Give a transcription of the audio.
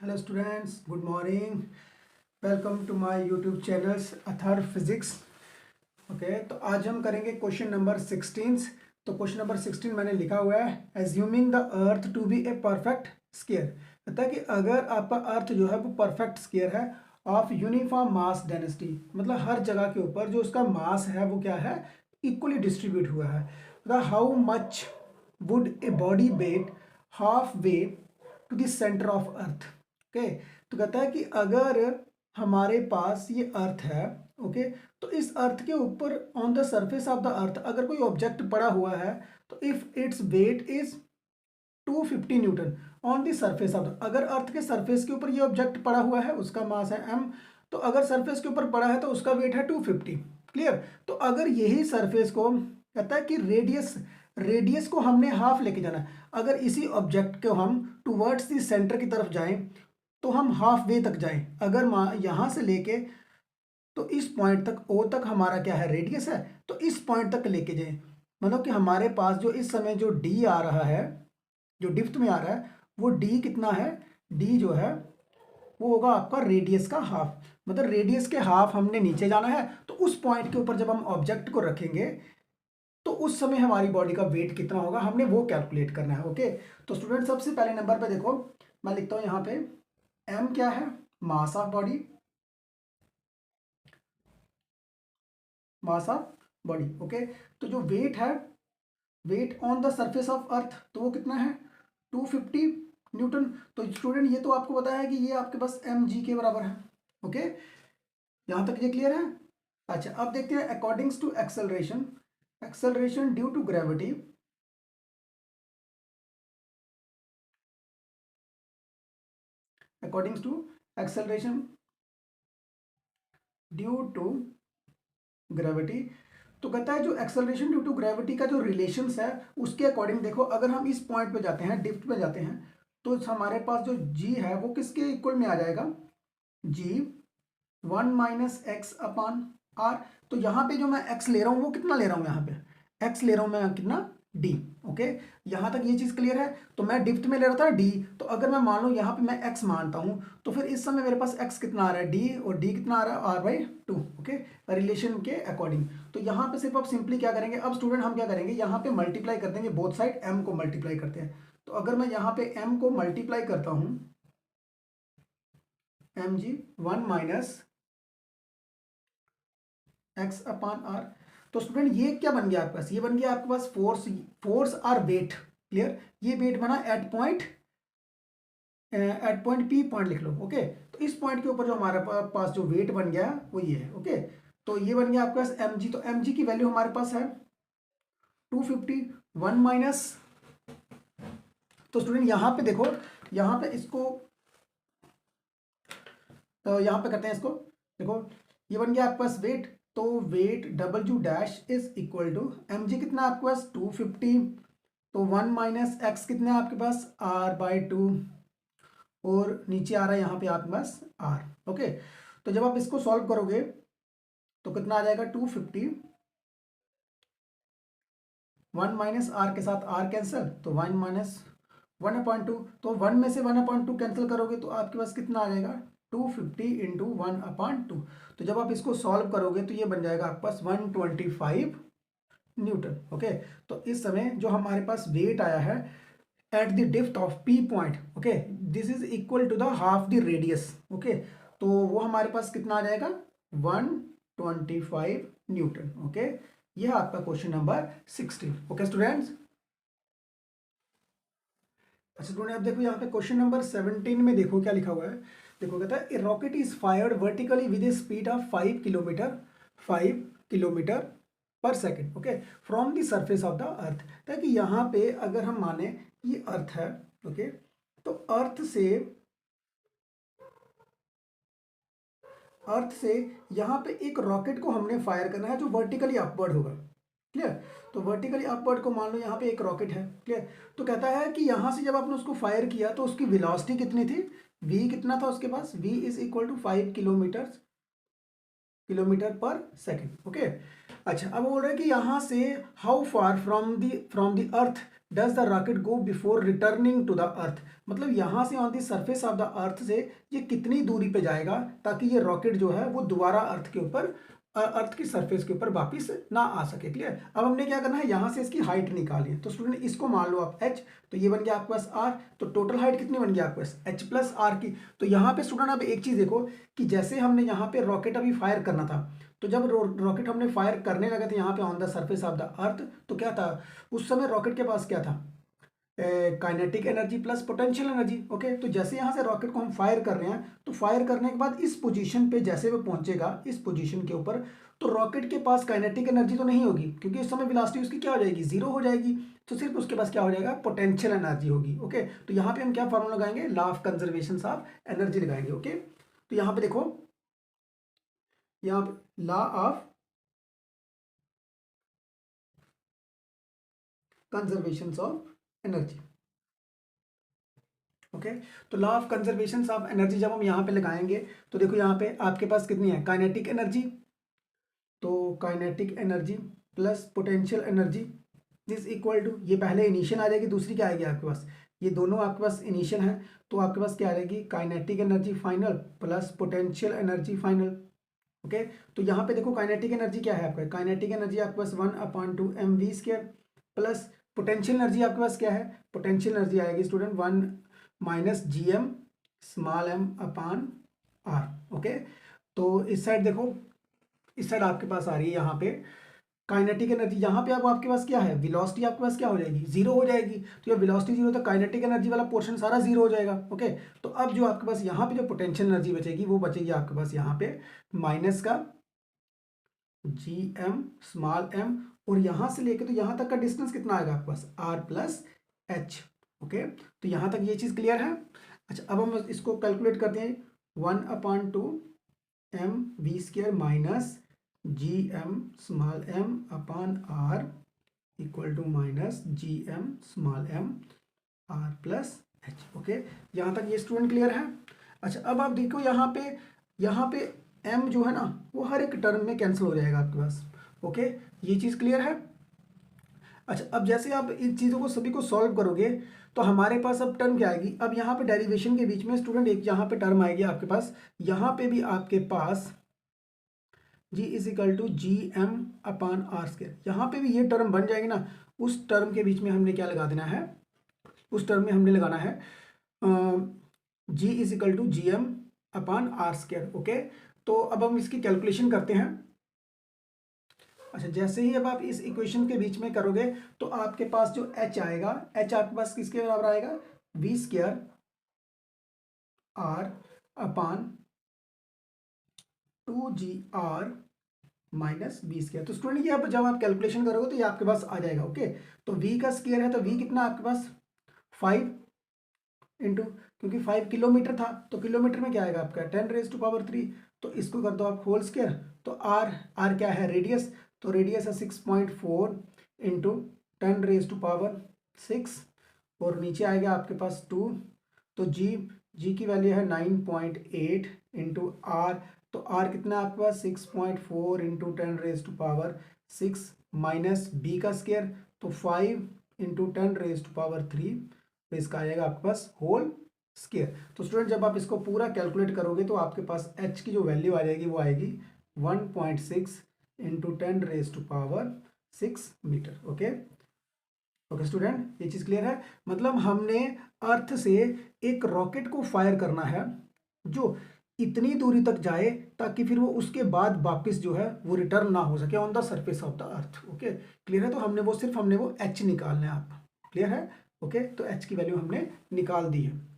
Hello students, good morning. Welcome to my YouTube channels Athar physics. Okay, तो आज हम करेंगे क्वेश्चन नंबर 16। तो क्वेश्चन नंबर 16 मैंने लिखा हुआ है, assuming the earth to be a perfect square. कहता है कि अगर आपका अर्थ जो है वो परफेक्ट स्क्वायर है ऑफ यूनिफॉर्म मास डेंसिटी, मतलब हर जगह के ऊपर जो उसका मास है वो क्या है, इक्वली डिस्ट्रीब्यूट हुआ है। How much would a body weight half way to the centre of earth. Okay, तो कहता है कि अगर हमारे पास ये अर्थ है, ओके, तो इस अर्थ के ऊपर on the surface of the अर्थ अगर कोई ऑब्जेक्ट पड़ा हुआ है, तो if its weight is 250 Newton on the surface of the, अगर अर्थ के सरफेस के ऊपर ये ऑब्जेक्ट पड़ा हुआ है, उसका मास है m, तो अगर सरफेस के ऊपर पड़ा है तो उसका वेट है 250। क्लियर। तो अगर यही सरफेस को कहता है कि रेडियस रेडियस को हमने हाफ लेके जाना है, अगर इसी ऑब्जेक्ट को हम टूवर्ड्स द सेंटर की तरफ जाएं तो हम हाफ वे तक जाएं। अगर यहाँ से लेके तो इस पॉइंट तक ओ तक हमारा क्या है, रेडियस है, तो इस पॉइंट तक लेके जाएं, मतलब कि हमारे पास जो इस समय जो डी आ रहा है, जो डिप्थ में आ रहा है, वो डी कितना है, डी जो है वो होगा आपका रेडियस का हाफ। मतलब रेडियस के हाफ हमने नीचे जाना है, तो उस पॉइंट के ऊपर जब हम ऑब्जेक्ट को रखेंगे तो उस समय हमारी बॉडी का वेट कितना होगा, हमने वो कैलकुलेट करना है। ओके, तो स्टूडेंट सबसे पहले नंबर पे देखो, मैं लिखता हूँ यहाँ पे एम क्या है, mass of body, mass of body. Okay, तो जो वेट है, weight on the surface of earth, तो वो कितना है, 250 न्यूटन। तो स्टूडेंट ये तो आपको पता है कि ये आपके पास एम जी के बराबर है। ओके, यहाँ तक ये क्लियर है। अच्छा, अब देखते हैं according to acceleration, acceleration due to gravity, according to acceleration due to gravity. तो कहता है जो एक्सेलरेशन ड्यू टू ग्रेविटी का जो रिलेशंस है उसके अकॉर्डिंग देखो, अगर हम इस पॉइंट पे जाते हैं, डिफ्ट पे जाते हैं, तो हमारे पास जो जी है वो किसके इक्वल में आ जाएगा, जी 1 - x/r। तो यहाँ पे जो मैं x ले रहा हूँ वो कितना ले रहा हूँ, यहाँ पे x ले रहा हूँ मैं कितना, d। ओके, यहाँ तक ये चीज क्लियर है। तो मैं डिप्थ में ले रहा था d, तो अगर मैं मान लो यहाँ पे मैं x मानता हूँ, तो फिर इस समय मेरे पास x कितना आ रहा है, d, और d कितना आ रहा है, r/2। ओके, रिलेशन के अकॉर्डिंग। तो यहाँ पे सिर्फ आप सिंपली क्या करेंगे, अब स्टूडेंट हम क्या करेंगे, यहाँ पे मल्टीप्लाई कर देंगे, बोथ साइड m को मल्टीप्लाई करते हैं। तो अगर मैं यहाँ पे m को मल्टीप्लाई करता हूँ, mg 1 - x/r, तो स्टूडेंट ये क्या बन गया आपके पास, ये बन गया आपके पास फोर्स, फोर्स और वेट। क्लियर, ये वेट बना एट पॉइंट पी, पॉइंट लिख लो। ओके, तो इस पॉइंट के ऊपर जो हमारे पास जो वेट बन गया वो ये है। ओके, तो ये बन गया आपके पास एम जी, तो एम जी की वैल्यू हमारे पास है 250। 1 माइनस, तो स्टूडेंट यहाँ पे देखो, यहाँ पे इसको, तो यहाँ पे करते हैं इसको, देखो ये बन गया आपके पास वेट, तो weight W dash is equal to M G कितना आपके पास 250, तो 1 - x कितना है आपके पास, r/2, और नीचे आ रहा है यहाँ पे आपके पास r। ओके, तो जब आप इसको सॉल्व करोगे तो कितना आ जाएगा, 250, 1 - r के साथ r कैंसिल, तो 1 - 1/2, तो 1 में से 1/2 कैंसिल करोगे तो आपके पास कितना आ जाएगा, 250 इंटू 1/2। तो जब आप इसको सॉल्व करोगे तो ये बन जाएगा आपके पास 125 न्यूटन। ओके, तो इस समय जो हमारे पास वेट आया है at the depth of P point, okay, this is equal to the half the radius. Okay, तो वो हमारे पास कितना आ जाएगा, 125 न्यूटन। ओके, यह है आपका क्वेश्चन नंबर 16। ओके स्टूडेंट्स, अच्छा स्टूडेंट अब देखो यहाँ पे क्वेश्चन नंबर 17 में देखो क्या लिखा हुआ है। देखो कहता है, a rocket is fired vertically with a speed of 5 kilometre per second, okay, from the surface of the earth. ताकि यहाँ पे अगर हम माने ये अर्थ है, ओके, तो अर्थ से यहाँ पे एक रॉकेट को हमने फायर करना है जो वर्टिकली अपवर्ड होगा। क्लियर, तो वर्टिकली अपवर्ड को मान लो यहाँ पे एक रॉकेट है। क्लियर, तो कहता है कि यहाँ से जब आपने उसको फायर किया तो उसकी वेलोसिटी कितनी थी, v कितना था उसके पास, v is equal to 5 kilometre kilometre per second. Okay, अच्छा अब बोल रहे हैं कि यहाँ से how far from the earth does the rocket go before returning to the earth, मतलब यहाँ से on the surface of the earth से ये कितनी दूरी पे जाएगा ताकि ये रॉकेट जो है वो दोबारा अर्थ के ऊपर अर्थ की सरफेस के ऊपर वापस ना आ सके। क्लियर। अब हमने क्या करना है, यहाँ से इसकी हाइट निकाली है, तो स्टूडेंट इसको मान लो आप h, तो ये बन गया आपके पास r, तो टोटल हाइट कितनी बन गया आपके पास h प्लस r की। तो यहाँ पे स्टूडेंट अब एक चीज देखो कि जैसे हमने यहाँ पे रॉकेट अभी फायर करना था, तो जब रॉकेट हमने फायर करने लगा था यहाँ पे on the surface of the अर्थ, तो क्या था उस समय रॉकेट के पास क्या था, kinetic energy plus potential energy. Okay, तो जैसे यहाँ से रॉकेट को हम फायर कर रहे हैं, तो फायर करने के बाद इस पोजीशन पे जैसे वो पहुंचेगा इस पोजीशन के ऊपर, तो रॉकेट के पास काइनेटिक एनर्जी तो नहीं होगी क्योंकि उस समय वेलोसिटी उसकी क्या हो जाएगी, जीरो हो जाएगी, तो सिर्फ उसके पास क्या हो जाएगा, पोटेंशियल एनर्जी होगी। ओके, तो यहाँ पे हम क्या फॉर्मूला लगाएंगे, law of conservation of energy लगाएंगे। ओके, तो यहाँ पे देखो, यहाँ पे law of conservation of energy. Okay, तो law of conservation of energy जब हम यहाँ पे लगाएंगे, तो देखो यहाँ पे आपके पास कितनी है, काइनेटिक एनर्जी, तो kinetic energy plus potential energy is equal to, ये पहले इनिशियल आ जाएगी, दूसरी क्या आएगी आपके पास, ये दोनों आपके पास इनिशियल है, तो आपके पास क्या आ जाएगी, kinetic energy final plus potential energy final. Okay, तो यहाँ पे देखो काइनेटिक एनर्जी क्या है आपका, काइनेटिक एनर्जी आपके पास 1/2 mv² प्लस पोटेंशियल एनर्जी आपके पास क्या है, पोटेंशियल एनर्जी आएगी student 1 - gm small m upon r। Okay, तो इस साइड देखो, इस साइड आपके पास आ रही है यहाँ पे काइनेटिक एनर्जी, यहाँ पे अब आपके पास क्या है, वेलोसिटी आपके पास क्या हो जाएगी, जीरो हो जाएगी, तो जब वेलोसिटी जीरो तो काइनेटिक एनर्जी वाला पोर्शन सारा जीरो हो जाएगा। ओके, तो अब जो आपके पास यहाँ पे जो पोटेंशियल एनर्जी बचेगी वो बचेगी आपके पास यहाँ पे माइनस का gm स्मॉल m, और यहाँ से लेके तो यहाँ तक का डिस्टेंस कितना आएगा आपके पास, r प्लस h। ओके, तो यहाँ तक ये चीज़ क्लियर है। अच्छा, अब हम इसको कैलकुलेट करते हैं, 1/2 mv² minus gm small m upon r equal to minus gm small m r plus h। Okay, यहाँ तक ये स्टूडेंट क्लियर है। अच्छा, अब आप देखो यहाँ पे m जो है ना वो हर एक टर्म में कैंसिल हो जाएगा आपके पास। ओके, ये चीज़ क्लियर है। अच्छा, अब जैसे आप इन चीज़ों को सभी को सॉल्व करोगे तो हमारे पास अब टर्म क्या आएगी, अब यहाँ पे डेरिवेशन के बीच में स्टूडेंट एक यहाँ पे टर्म आएगी आपके पास, यहाँ पे भी आपके पास g is equal to gm/r², यहाँ पे भी ये टर्म बन जाएगी ना, उस टर्म के बीच में हमने क्या लगा देना है, उस टर्म में हमने लगाना है g is equal to gm/r²। Okay, तो अब हम इसकी कैलकुलेशन करते हैं। अच्छा, जैसे ही अब आप इस इक्वेशन के बीच में करोगे तो आपके पास जो h आएगा, h आपके पास किसके बराबर आएगा, v² r अपान 2gr माइनस v²। तो स्टूडेंट ये अब जब आप कैलकुलेशन करोगे तो ये आपके पास आ जाएगा। ओके, तो v का स्क्वायर है, तो v कितना आपके पास 5 इंटू, क्योंकि 5 किलोमीटर था तो किलोमीटर में क्या आएगा आपका 10⁻3, तो इसको कर दो आप होल स्क्वायर, तो r क्या है, रेडियस, तो रेडियस है 6.4 इंटू 10⁻6, और नीचे आएगा आपके पास 2, तो g की वैल्यू है 9.8 इंटू r, तो r कितना आपके पास 6.4 इंटू 10⁻6 माइनस b का स्क्वायर, तो 5 इंटू 10⁻3, तो इसका आएगा आपके पास होल स्क्वायर। तो स्टूडेंट जब आप इसको पूरा कैलकुलेट करोगे तो आपके पास h की जो वैल्यू आ जाएगी वो आएगी 1.6 into 10⁻6 metre. Okay, okay student, ये चीज़ क्लियर है। मतलब हमने अर्थ से एक रॉकेट को फायर करना है जो इतनी दूरी तक जाए ताकि फिर वो उसके बाद वापस जो है वो रिटर्न ना हो सके on the surface of the earth. Okay, clear है। तो हमने वो h निकालना है, आप क्लियर है। ओके, तो h की वैल्यू हमने निकाल दी है।